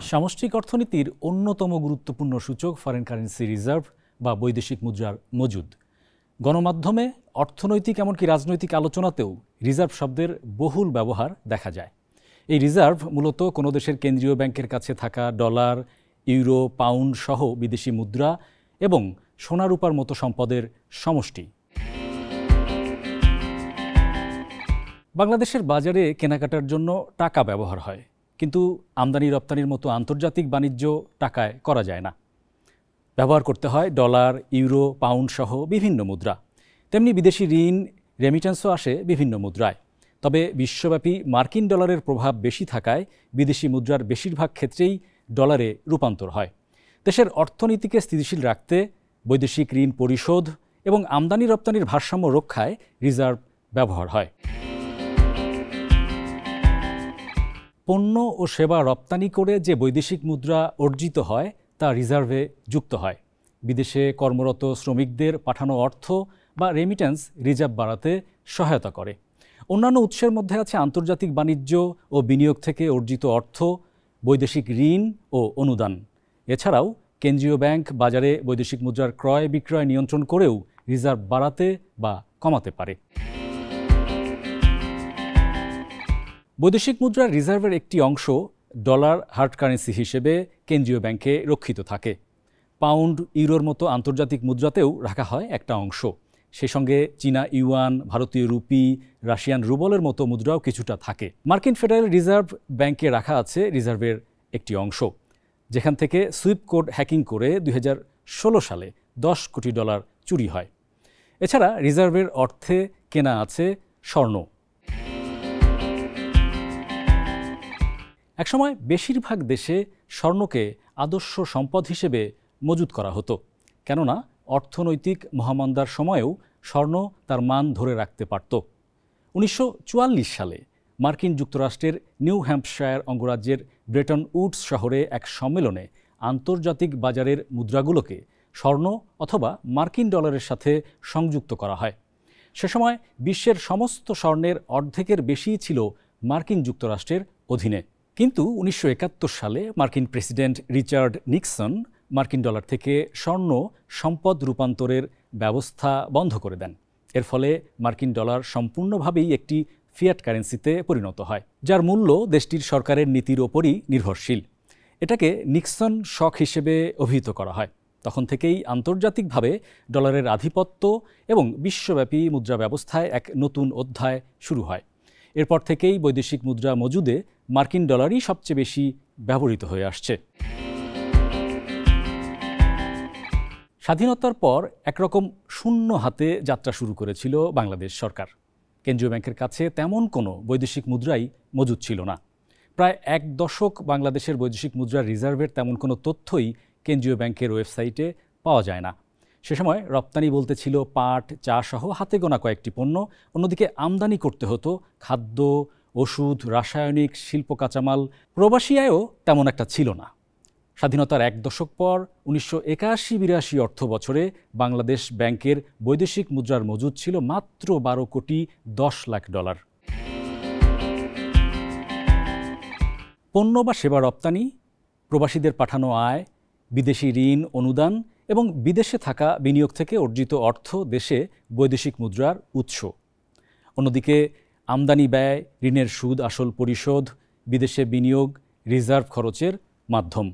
সামষ্টিক অর্থনীতির অন্যতম গুরুত্বপূর্ণ সূচক ফরেন কারেন্সি রিজার্ভ বা বৈদেশিক মুদ্রার মজুদ। গণমাধ্যমে অর্থনৈতিক এমনকি রাজনৈতিক আলোচনাতেও রিজার্ভ শব্দের বহুল ব্যবহার দেখা যায়। এই রিজার্ভ মূলত কোনো দেশের কেন্দ্রীয় ব্যাংকের কাছে থাকা ডলার, ইউরো, পাউন্ড সহ বিদেশি মুদ্রা এবং সোনা রূপার মতো সম্পদের সমষ্টি। বাংলাদেশের বাজারে কেনাকাটার জন্য টাকা ব্যবহার হয়, কিন্তু আমদানি রপ্তানির মতো আন্তর্জাতিক বাণিজ্য টাকায় করা যায় না। ব্যবহার করতে হয় ডলার, ইউরো, পাউন্ড সহ বিভিন্ন মুদ্রা। তেমনি বিদেশি ঋণ, রেমিটেন্সও আসে বিভিন্ন মুদ্রায়। তবে বিশ্বব্যাপী মার্কিন ডলারের প্রভাব বেশি থাকায় বিদেশি মুদ্রার বেশিরভাগ ক্ষেত্রেই ডলারে রূপান্তর হয়। দেশের অর্থনীতিকে স্থিতিশীল রাখতে বৈদেশিক ঋণ পরিশোধ এবং আমদানি রপ্তানির ভারসাম্য রক্ষায় রিজার্ভ ব্যবহার হয়। পণ্য ও সেবা রপ্তানি করে যে বৈদেশিক মুদ্রা অর্জিত হয় তা রিজার্ভে যুক্ত হয়। বিদেশে কর্মরত শ্রমিকদের পাঠানো অর্থ বা রেমিটেন্স রিজার্ভ বাড়াতে সহায়তা করে। অন্যান্য উৎসের মধ্যে আছে আন্তর্জাতিক বাণিজ্য ও বিনিয়োগ থেকে অর্জিত অর্থ, বৈদেশিক ঋণ ও অনুদান। এছাড়াও কেন্দ্রীয় ব্যাংক বাজারে বৈদেশিক মুদ্রার ক্রয় বিক্রয় নিয়ন্ত্রণ করেও রিজার্ভ বাড়াতে বা কমাতে পারে। বৈদেশিক মুদ্রার রিজার্ভের একটি অংশ ডলার হার্ড কারেন্সি হিসেবে কেন্দ্রীয় ব্যাংকে রক্ষিত থাকে। পাউন্ড, ইউরোর মতো আন্তর্জাতিক মুদ্রাতেও রাখা হয় একটা অংশ। সেই সঙ্গে চীনা ইউয়ান, ভারতীয় রুপি, রাশিয়ান রুবলের মতো মুদ্রাও কিছুটা থাকে। মার্কিন ফেডারেল রিজার্ভ ব্যাংকে রাখা আছে রিজার্ভের একটি অংশ, যেখান থেকে সুইপ কোড হ্যাকিং করে 2016 সালে $10 কোটি চুরি হয়। এছাড়া রিজার্ভের অর্থে কেনা আছে স্বর্ণ। একসময় বেশিরভাগ দেশে স্বর্ণকে আদর্শ সম্পদ হিসেবে মজুত করা হতো, কেননা অর্থনৈতিক মহামন্দার সময়েও স্বর্ণ তার মান ধরে রাখতে পারত। 1944 সালে মার্কিন যুক্তরাষ্ট্রের নিউ হ্যাম্পশায়ার অঙ্গরাজ্যের ব্রেটন উডস শহরে এক সম্মেলনে আন্তর্জাতিক বাজারের মুদ্রাগুলোকে স্বর্ণ অথবা মার্কিন ডলারের সাথে সংযুক্ত করা হয়। সে সময় বিশ্বের সমস্ত স্বর্ণের অর্ধেকের বেশিই ছিল মার্কিন যুক্তরাষ্ট্রের অধীনে। কিন্তু 1971 সালে মার্কিন প্রেসিডেন্ট রিচার্ড নিক্সন মার্কিন ডলার থেকে স্বর্ণ সম্পদ রূপান্তরের ব্যবস্থা বন্ধ করে দেন। এর ফলে মার্কিন ডলার সম্পূর্ণভাবেই একটি ফিয়াট কারেন্সিতে পরিণত হয়, যার মূল্য দেশটির সরকারের নীতির ওপরই নির্ভরশীল। এটাকে নিক্সন শক হিসেবে অভিহিত করা হয়। তখন থেকেই আন্তর্জাতিকভাবে ডলারের আধিপত্য এবং বিশ্বব্যাপী মুদ্রা ব্যবস্থায় এক নতুন অধ্যায় শুরু হয়। এরপর থেকেই বৈদেশিক মুদ্রা মজুদে মার্কিন ডলারই সবচেয়ে বেশি ব্যবহৃত হয়ে আসছে। স্বাধীনতার পর একরকম শূন্য হাতে যাত্রা শুরু করেছিল বাংলাদেশ সরকার। কেন্দ্রীয় ব্যাংকের কাছে তেমন কোনো বৈদেশিক মুদ্রাই মজুদ ছিল না। প্রায় এক দশক বাংলাদেশের বৈদেশিক মুদ্রার রিজার্ভের তেমন কোনো তথ্যই কেন্দ্রীয় ব্যাংকের ওয়েবসাইটে পাওয়া যায় না। সে সময় রপ্তানি বলতে ছিল পাট, চা সহ হাতে গোনা কয়েকটি পণ্য। অন্যদিকে আমদানি করতে হতো খাদ্য, ওষুধ, রাসায়নিক, শিল্প কাঁচামাল। প্রবাসী আয়ও তেমন একটা ছিল না। স্বাধীনতার এক দশক পর 1981-82 অর্থ বছরে বাংলাদেশ ব্যাংকের বৈদেশিক মুদ্রার মজুদ ছিল মাত্র $12 কোটি 10 লাখ। পণ্য বা সেবা রপ্তানি, প্রবাসীদের পাঠানো আয়, বিদেশি ঋণ, অনুদান এবং বিদেশে থাকা বিনিয়োগ থেকে অর্জিত অর্থ দেশে বৈদেশিক মুদ্রার উৎস। অন্যদিকে আমদানি ব্যয়, ঋণের সুদ আসল পরিশোধ, বিদেশে বিনিয়োগ রিজার্ভ খরচের মাধ্যম।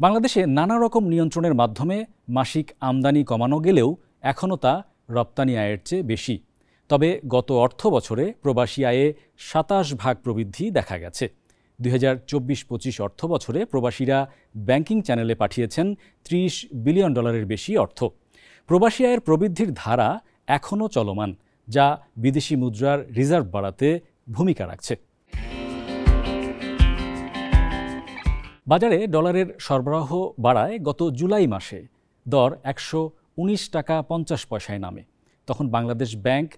বাংলাদেশে নানা রকম নিয়ন্ত্রণের মাধ্যমে মাসিক আমদানি কমানো গেলেও এখনও তা রপ্তানি আয়ের চেয়ে বেশি। তবে গত অর্থ বছরে প্রবাসী আয়ে 27% প্রবৃদ্ধি দেখা গেছে। 2024-25 অর্থ বছরে প্রবাসীরা ব্যাংকিং চ্যানেলে পাঠিয়েছেন $30 বিলিয়ন বেশি অর্থ। প্রবাসী আয়ের প্রবৃদ্ধির ধারা এখনও চলমান, যা বিদেশি মুদ্রার রিজার্ভ বাড়াতে ভূমিকা রাখছে। বাজারে ডলারের সরবরাহ বাড়ায় গত জুলাই মাসে দর 119 টাকা 50 পয়সায় নামে। তখন বাংলাদেশ ব্যাংক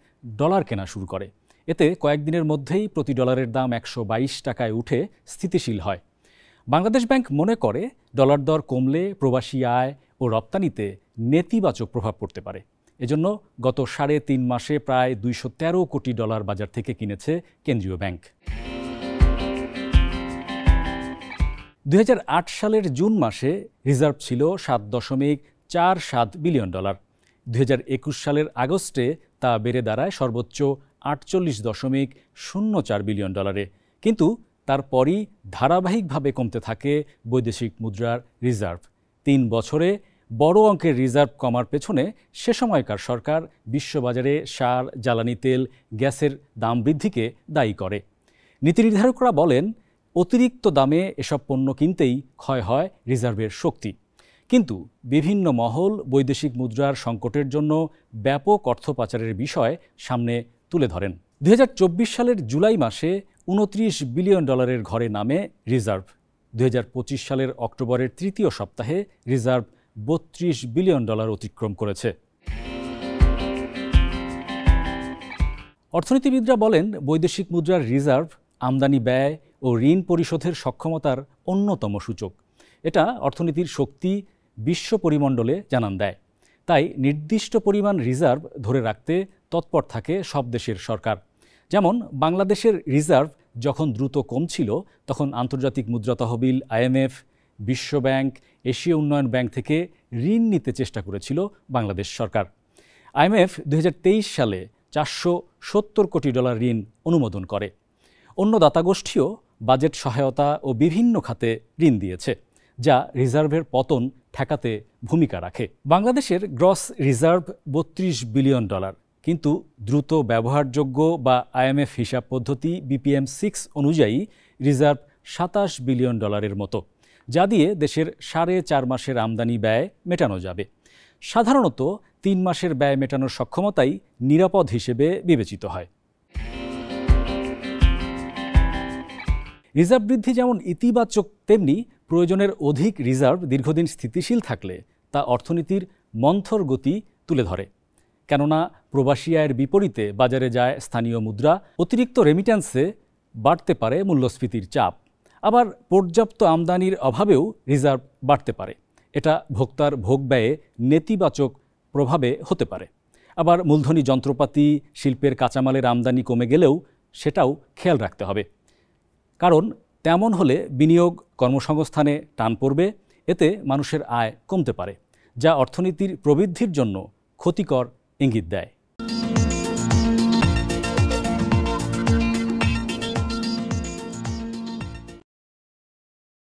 ডলার কেনা শুরু করে। এতে কয়েকদিনের মধ্যেই প্রতি ডলারের দাম 122 টাকায় উঠে স্থিতিশীল হয়। বাংলাদেশ ব্যাংক মনে করে ডলার দর কমলে প্রবাসী আয় ও রপ্তানিতে নেতিবাচক প্রভাব পড়তে পারে। এজন্য গত 3.5 মাসে প্রায় $213 কোটি বাজার থেকে কিনেছে কেন্দ্রীয় ব্যাংক। ২০০৮ সালের জুন মাসে রিজার্ভ ছিল $7.47 বিলিয়ন। ২০২১ সালের আগস্টে তা বেড়ে দাঁড়ায় সর্বোচ্চ $48.04 বিলিয়ন। কিন্তু তারপরই ধারাবাহিকভাবে কমতে থাকে বৈদেশিক মুদ্রার রিজার্ভ। ৩ বছরে বড় অঙ্কের রিজার্ভ কমার পেছনে সে সময়কার সরকার বিশ্ববাজারে সার, জ্বালানি তেল, গ্যাসের দাম বৃদ্ধিকে দায়ী করে। নীতি নির্ধারকরা বলেন, অতিরিক্ত দামে এসব পণ্য কিনতেই ক্ষয় হয় রিজার্ভের শক্তি। কিন্তু বিভিন্ন মহল বৈদেশিক মুদ্রার সংকটের জন্য ব্যাপক অর্থ পাচারের বিষয় সামনে তুলে ধরেন। ২০২৪ সালের জুলাই মাসে $29 বিলিয়ন ঘরে নামে রিজার্ভ। ২০২৫ সালের অক্টোবরের তৃতীয় সপ্তাহে রিজার্ভ $32 বিলিয়ন অতিক্রম করেছে। অর্থনীতিবিদরা বলেন, বৈদেশিক মুদ্রার রিজার্ভ আমদানি ব্যয় ও ঋণ পরিশোধের সক্ষমতার অন্যতম সূচক। এটা অর্থনীতির শক্তি বিশ্ব পরিমণ্ডলে জানান দেয়। তাই নির্দিষ্ট পরিমাণ রিজার্ভ ধরে রাখতে তৎপর থাকে সব দেশের সরকার। যেমন বাংলাদেশের রিজার্ভ যখন দ্রুত কমছিল, তখন আন্তর্জাতিক মুদ্রা তহবিল, IMF, বিশ্বব্যাংক, এশীয় উন্নয়ন ব্যাংক থেকে ঋণ নিতে চেষ্টা করেছিল বাংলাদেশ সরকার। IMF ২০২৩ সালে $470 কোটি ঋণ অনুমোদন করে। অন্য দাতাগোষ্ঠীও বাজেট সহায়তা ও বিভিন্ন খাতে ঋণ দিয়েছে, যা রিজার্ভের পতন ঠেকাতে ভূমিকা রাখে। বাংলাদেশের গ্রস রিজার্ভ $32 বিলিয়ন, কিন্তু দ্রুত ব্যবহারযোগ্য বা IMF হিসাব পদ্ধতি BPM-6 অনুযায়ী রিজার্ভ $27 বিলিয়ন মতো, যা দিয়ে দেশের 4.5 মাসের আমদানি ব্যয় মেটানো যাবে। সাধারণত 3 মাসের ব্যয় মেটানোর সক্ষমতাই নিরাপদ হিসেবে বিবেচিত হয়। রিজার্ভ বৃদ্ধি যেমন ইতিবাচক, তেমনি প্রয়োজনের অধিক রিজার্ভ দীর্ঘদিন স্থিতিশীল থাকলে তা অর্থনীতির মন্থর গতি তুলে ধরে। কেননা প্রবাসী আয়ের বিপরীতে বাজারে যায় স্থানীয় মুদ্রা, অতিরিক্ত রেমিট্যান্সে বাড়তে পারে মূল্যস্ফীতির চাপ। আবার পর্যাপ্ত আমদানির অভাবেও রিজার্ভ বাড়তে পারে। এটা ভোক্তার ভোগ ব্যয়ে নেতিবাচক প্রভাবে হতে পারে। আবার মূলধনী যন্ত্রপাতি, শিল্পের কাঁচামালের আমদানি কমে গেলেও সেটাও খেয়াল রাখতে হবে। কারণ তেমন হলে বিনিয়োগ, কর্মসংস্থানে টান পড়বে, এতে মানুষের আয় কমতে পারে, যা অর্থনীতির প্রবৃদ্ধির জন্য ক্ষতিকর ইঙ্গিত দেয়।